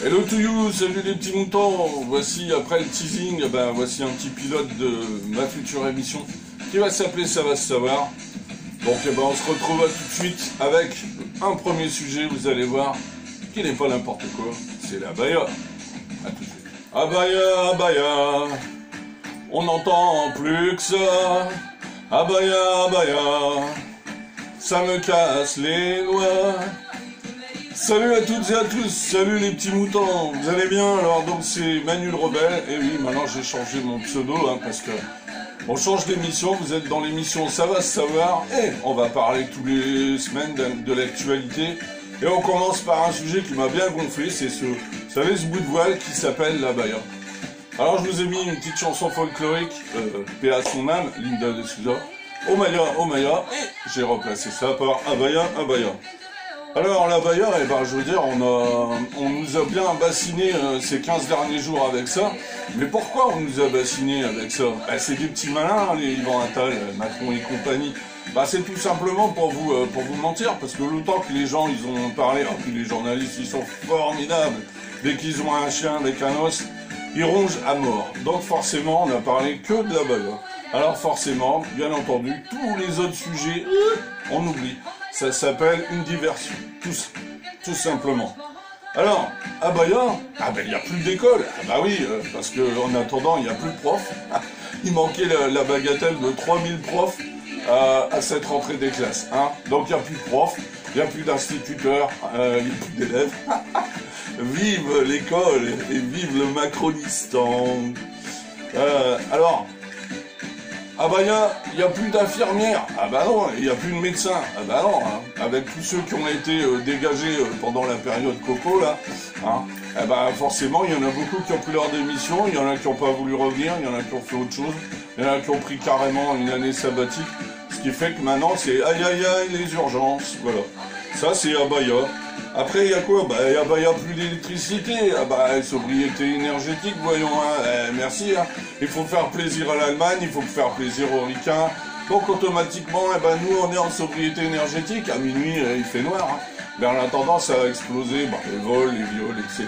Hello to you, salut les petits moutons. Voici, après le teasing, voici un petit pilote de ma future émission qui va s'appeler Ça va se savoir. Donc on se retrouve tout de suite avec un premier sujet, vous allez voir, qui n'est pas n'importe quoi, c'est la baya. A tout de suite. Abaya, abaya, on n'entend plus que ça. Abaya, abaya, ça me casse les noix. Salut à toutes et à tous, salut les petits moutons, vous allez bien? Alors donc c'est Manu le Rebelle, et oui maintenant j'ai changé mon pseudo parce que on change d'émission, vous êtes dans l'émission Ça va se savoir, et on va parler tous les semaines de l'actualité, et on commence par un sujet qui m'a bien gonflé, c'est ce bout de voile qui s'appelle la baya. Alors je vous ai mis une petite chanson folklorique, paix à son âme, Linda de Souza, Oh Maya, et j'ai remplacé ça par Abaya, Abaya. Alors la baya, je veux dire, on nous a bien bassiné ces 15 derniers jours avec ça. Mais pourquoi on nous a bassiné avec ça? C'est des petits malins, les Yvan Attal, Macron et compagnie. C'est tout simplement pour vous mentir, parce que l'autant que les gens, ils ont parlé, puis les journalistes, ils sont formidables. Dès qu'ils ont un chien avec un os, ils rongent à mort. Donc forcément, on a parlé que de la baya. Alors forcément, bien entendu, tous les autres sujets, on oublie. Ça s'appelle une diversion, tout simplement. Alors, abaya, il n'y a plus d'école. Oui, parce qu'en attendant, il n'y a plus de profs. Il manquait la bagatelle de 3000 profs à cette rentrée des classes. Donc il n'y a plus de profs, il n'y a plus d'instituteurs, il n'y a plus d'élèves. Vive l'école et vive le Macronistan. Alors, abaya, il n'y a plus d'infirmières. Non, il n'y a plus de médecins. Non, avec tous ceux qui ont été dégagés pendant la période Coco, là, forcément, il y en a beaucoup qui ont pris leur démission, il y en a qui n'ont pas voulu revenir, il y en a qui ont fait autre chose, il y en a qui ont pris carrément une année sabbatique, ce qui fait que maintenant, c'est aïe aïe aïe, les urgences, voilà. Ça, c'est abaya. Après, il y a quoi? Il y a plus d'électricité. Sobriété énergétique, voyons. Merci. Il faut faire plaisir à l'Allemagne, il faut faire plaisir aux ricains. Donc, automatiquement, nous, on est en sobriété énergétique. À minuit, il fait noir. Mais en attendant, ça va exploser. Les vols, les viols, etc.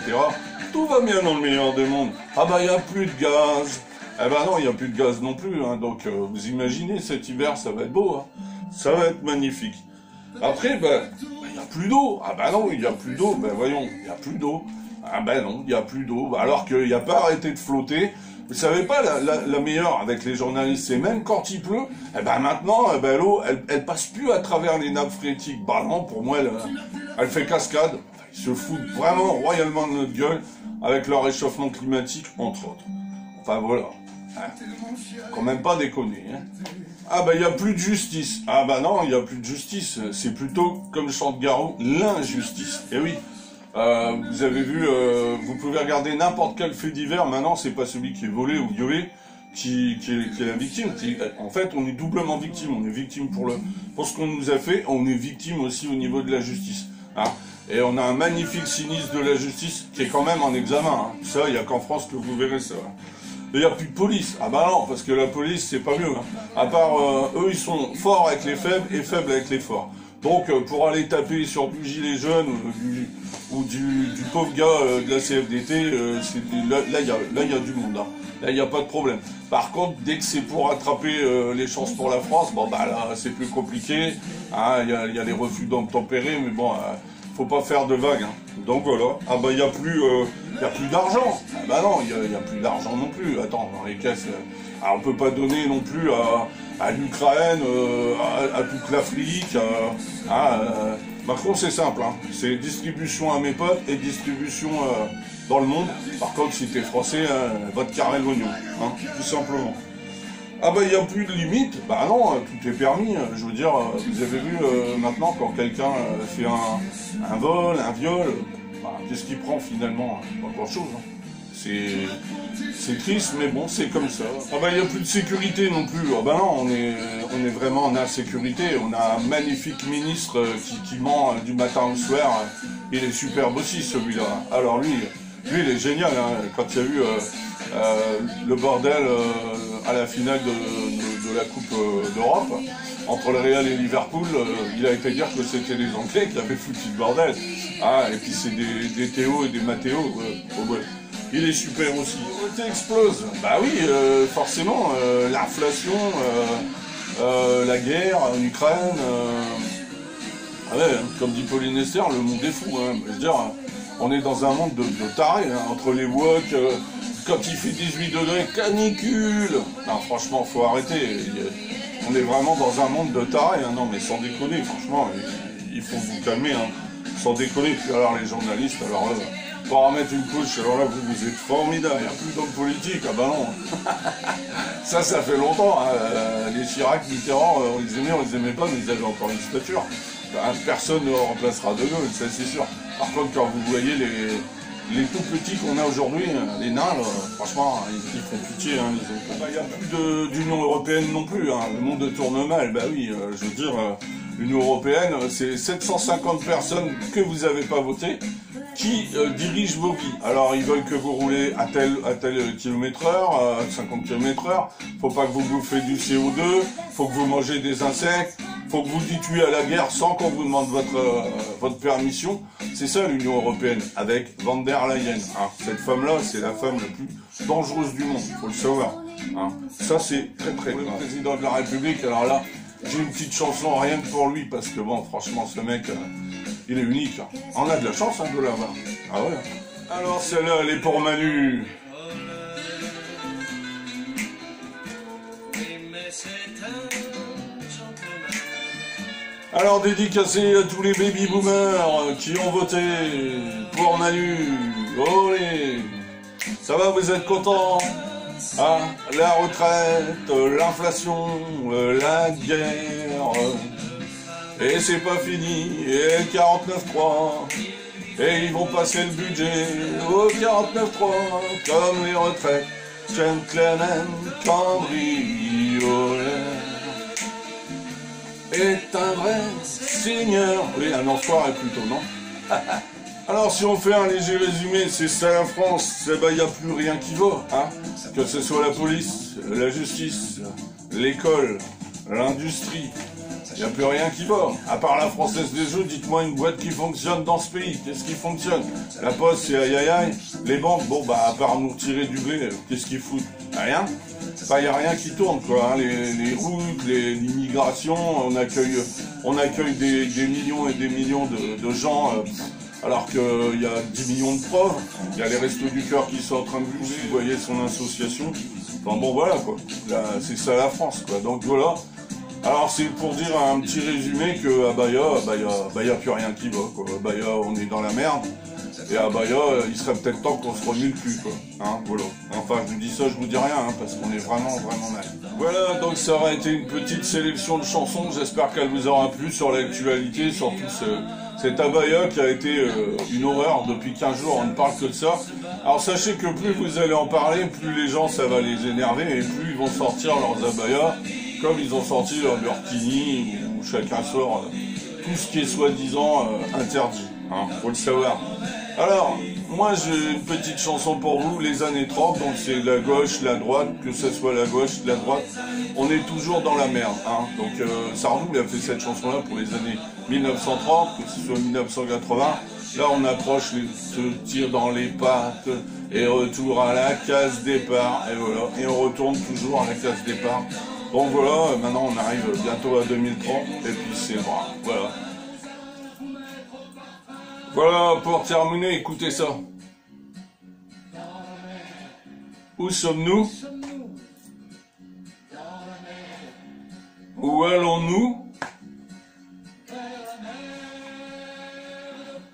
Tout va bien dans le meilleur des mondes. Il n'y a plus de gaz. Non, il n'y a plus de gaz non plus. Donc, vous imaginez, cet hiver, ça va être beau. Ça va être magnifique. Après, il n'y a plus d'eau. Non, il n'y a plus d'eau. Voyons, il n'y a plus d'eau. Non, il n'y a plus d'eau. Alors qu'il n'y a pas arrêté de flotter. Vous savez pas, la meilleure avec les journalistes, c'est même quand il pleut, maintenant, l'eau, elle passe plus à travers les nappes phréatiques. Non, pour moi, elle fait cascade. Ils se foutent vraiment royalement de notre gueule avec leur réchauffement climatique, entre autres. Enfin, voilà. Quand même pas déconner, il n'y a plus de justice. Non, il n'y a plus de justice. C'est plutôt, comme chante Garou, l'injustice. Et oui, vous avez vu, vous pouvez regarder n'importe quel fait divers. Maintenant, c'est pas celui qui est volé ou violé qui est la victime. En fait, on est doublement victime. On est victime pour ce qu'on nous a fait. On est victime aussi au niveau de la justice. Et on a un magnifique sinistre de la justice qui est quand même en examen. Ça, il n'y a qu'en France que vous verrez ça. Il n'y a plus de police. Non, parce que la police, c'est pas mieux. À part, eux, ils sont forts avec les faibles et faibles avec les forts. Donc, pour aller taper sur du gilet jaune ou du pauvre gars de la CFDT, là, il y a du monde. Là, il n'y a pas de problème. Par contre, dès que c'est pour attraper les chances pour la France, là, c'est plus compliqué. Il y a les refus d'obtempérer, mais bon... faut pas faire de vagues. Donc voilà. Il n'y a plus d'argent. Non, il n'y a plus d'argent non plus. Attends, dans les caisses, on peut pas donner non plus à l'Ukraine, à toute l'Afrique. Macron, c'est simple. C'est distribution à mes potes et distribution dans le monde. Par contre, si t'es français, va te carrer l'oignon. Tout simplement. Il n'y a plus de limite. Non, tout est permis. Je veux dire, vous avez vu maintenant quand quelqu'un fait un vol, un viol, qu'est-ce qu'il prend finalement? Pas grand-chose. C'est triste, mais bon, c'est comme ça. Il n'y a plus de sécurité non plus. Non, on est vraiment en insécurité. On a un magnifique ministre qui ment du matin au soir. Il est superbe aussi, celui-là. Alors lui, il est génial. Quand il y a eu le bordel à la finale de la Coupe d'Europe, entre le Real et Liverpool, il a été dire que c'était les Anglais qui avaient foutu le bordel. Ah, et puis c'est des Théo et des Mathéo. Ouais. Il est super aussi. La beauté explose. Bah oui, forcément, l'inflation, la guerre en Ukraine. Ouais, comme dit Pauline Esther, le monde est fou. Hein. Je veux dire, on est dans un monde de tarés, hein, entre les woke, quand il fait 18 degrés, canicule. Non, franchement, faut arrêter. On est vraiment dans un monde de tarés. Hein. Non, mais sans déconner, franchement, il faut vous calmer. Hein. Sans déconner. Puis alors, les journalistes, alors là, pour en mettre une couche, alors là, vous êtes formidables. Il n'y a plus d'hommes politiques. Ah bah non. ça fait longtemps. Hein. Les Chirac, Mitterrand, on les aimait pas, mais ils avaient encore une stature. Personne ne remplacera De Gaulle, ça c'est sûr. Par contre, quand vous voyez les tout petits qu'on a aujourd'hui, les nains, là, franchement, ils font pitié. Hein, il n'y a plus d'Union européenne non plus. Hein, le monde tourne mal. Bah oui, je veux dire, l'Union européenne, c'est 750 personnes que vous n'avez pas votées qui dirigent vos vies. Alors, ils veulent que vous roulez à tel kilomètre-heure, à 50 km/h. Faut pas que vous bouffez du CO2. Faut que vous mangez des insectes. Faut que vous dites oui à la guerre sans qu'on vous demande votre permission. C'est ça l'Union européenne, avec Van der Leyen. Hein. Cette femme-là, c'est la femme la plus dangereuse du monde, faut le savoir. Hein. Ça, c'est très très grave. Le président de la République, alors là, j'ai une petite chanson rien que pour lui, parce que bon, franchement, ce mec, il est unique. Hein. On a de la chance hein, de l'avoir. Ah ouais. Alors celle-là, elle est pour Manu. Alors dédicacé à tous les baby-boomers qui ont voté pour Manu. Olé. Ça va, vous êtes contents? Ah, la retraite, l'inflation, la guerre. Et c'est pas fini, et 49.3. Et ils vont passer le budget au 49.3 comme les retraites. Gentleman cambrioleur est un vrai seigneur. Oui, un enfoiré plutôt, non? Alors, si on fait un léger résumé, c'est ça la France, il n'y a plus rien qui va, hein? Que ce soit la police, la justice, l'école, l'industrie, il n'y a plus rien qui va. À part la Française des Jeux, dites-moi une boîte qui fonctionne dans ce pays. Qu'est-ce qui fonctionne? La Poste, c'est aïe aïe aïe. Les banques, bon, bah, à part nous retirer du blé, qu'est-ce qu'ils foutent? Rien. Enfin, il n'y a rien qui tourne, quoi. Hein. Les routes, l'immigration, on accueille des millions et des millions de gens, alors qu'il y a 10 millions de pauvres. Il y a les Restos du Cœur qui sont en train de bouger, vous voyez son association. Enfin bon, voilà, quoi. C'est ça la France, quoi. Donc voilà. Alors c'est pour dire un petit résumé que à Bahia, y a plus rien qui va, quoi. À Bahia, on est dans la merde. Et à Bahia, il serait peut-être temps qu'on se remue le cul, quoi. Hein, voilà. Enfin, je vous dis ça, je vous dis rien, hein, parce qu'on est vraiment, vraiment mal. Voilà, donc ça aura été une petite sélection de chansons. J'espère qu'elle vous aura plu sur l'actualité, sur tout cet abaya qui a été une horreur depuis 15 jours. On ne parle que de ça. Alors sachez que plus vous allez en parler, plus les gens, ça va les énerver, et plus ils vont sortir leurs abayas, comme ils ont sorti leur burkini, où chacun sort tout ce qui est soi-disant interdit. Hein, faut le savoir. Alors, moi j'ai une petite chanson pour vous, les années 30, donc c'est la gauche, la droite, que ce soit la gauche, la droite, on est toujours dans la merde. Hein. Donc Sardou il a fait cette chanson-là pour les années 1930, que ce soit 1980. Là on approche, se tire dans les pattes, et retour à la case départ, et voilà, et on retourne toujours à la case départ. Donc voilà, maintenant on arrive bientôt à 2030, et puis c'est bon, voilà. Voilà, pour terminer, écoutez ça. Où sommes-nous? Où allons-nous?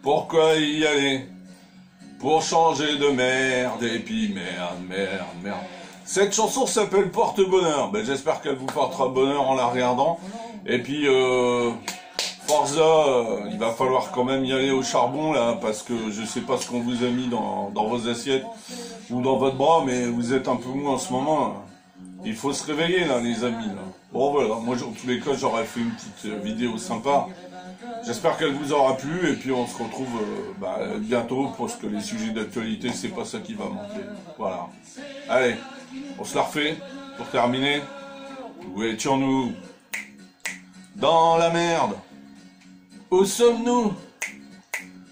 Pourquoi y aller? Pour changer de merde, et puis merde. Cette chanson s'appelle Porte-Bonheur. Ben, j'espère qu'elle vous portera bonheur en la regardant. Et puis, Forza, il va falloir quand même y aller au charbon là, parce que je sais pas ce qu'on vous a mis dans vos assiettes ou dans votre bras, mais vous êtes un peu mou en ce moment. Il faut se réveiller là, les amis. Là. Bon voilà, moi en tous les cas j'aurais fait une petite vidéo sympa. J'espère qu'elle vous aura plu, et puis on se retrouve bientôt, parce que les sujets d'actualité, c'est pas ça qui va manquer. Voilà. Allez, on se la refait pour terminer. Où étions-nous? Dans la merde. Où sommes-nous?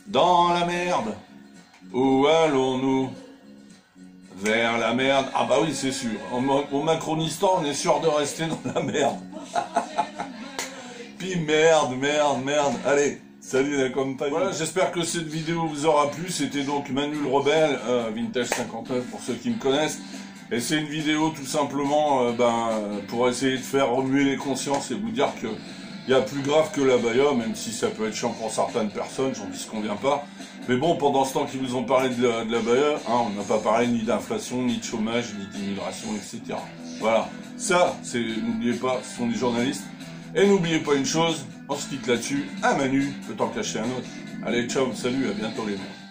Dans la merde. Où allons-nous? Vers la merde. Ah bah oui, c'est sûr. Au Macronistan, on est sûr de rester dans la merde. Puis merde. Allez, salut la compagnie. Voilà, j'espère que cette vidéo vous aura plu. C'était donc Manu le Rebelle, Vintage 59 pour ceux qui me connaissent. Et c'est une vidéo tout simplement pour essayer de faire remuer les consciences et vous dire que il y a plus grave que la baya, même si ça peut être chiant pour certaines personnes, j'en dis ce qu'on vient pas. Mais bon, pendant ce temps qu'ils vous ont parlé de la baya, on n'a pas parlé ni d'inflation, ni de chômage, ni d'immigration, etc. Voilà, ça, n'oubliez pas, ce sont des journalistes. Et n'oubliez pas une chose, on se quitte là-dessus, un Manu peut en cacher un autre. Allez, ciao, salut, à bientôt les mecs.